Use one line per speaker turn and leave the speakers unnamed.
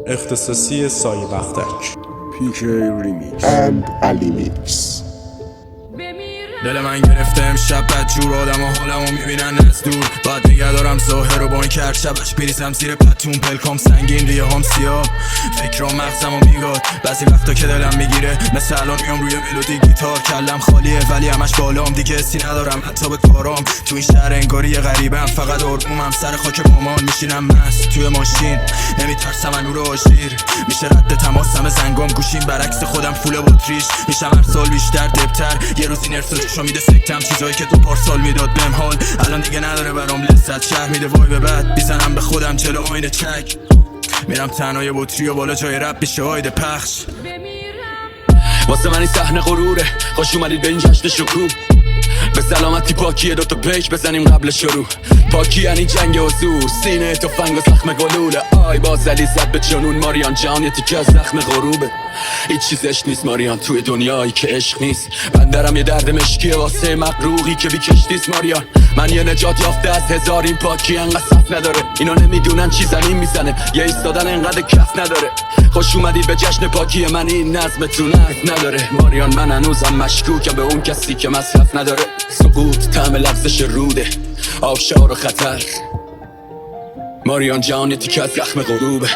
اختصاصی سایه بختک
PK Remix
and Ali Mix.
دل من گرفته امشب بدجور آدم ها حالمو میبینن از دور بعد نگه دارم ظاهر رو با این کرد شبش بریزم زیر پتون پلکام سنگین ریه هم سیاه فکرام مغزمو میگاد بعضی وقتا که دلم میگیره مثل الان میام روی ملودی گیتار کلم خالیه ولی همش بالام دیگه حسی ندارم حتی به کارام تو این شهر انگاری غریبم فقط آرومم سر خاک مامان میشینم مست توی ماشین نمیترسم از نور آژیر میشه رد تماسم زنگام گوشیم برعکس خودم فول باتریش میشم هر سال بیشتر دبتر یه روز این ارسالشو میده سکتم چیزایی که تو پارسال میداد بهم حال الان دیگه نداره برام لذت شهر میده وای به بعد میزنم به خودم جلو آینه چک میرم تنهای بطری و بالا جای رب میشه آیده پخش
واسه من این صحنه غروره خوش اومدید به این جشن شکوه به سلامتی پاکیه دوتا پیش بزنیم قبل شروع پاکی یعنی جنگ حضور سینه تفنگ و زخم گلوله آی باز علی زد به جنون ماریان جان یه تیکه از زخم غروبه هیچ چیزش نیست ماریان توی دنیایی که عشق نیست بندرم یه درد مشکیه واسه مقروقی که بی کشتیست ماریان من یه نجات یافته از هزار این پاکی انقدر صف نداره اینا نمیدونن چی زمین میزنه یه ایستادن انقدر کف نداره خوش اومدید به جشن پاکی من این نظمتون حرف نداره ماریان من هنوزم مشکوکم به اون کسی که مصرف نداره سقوط طعم لغزش روده آبشار و خطر ماریان جان یه تیکه از زخم غروبه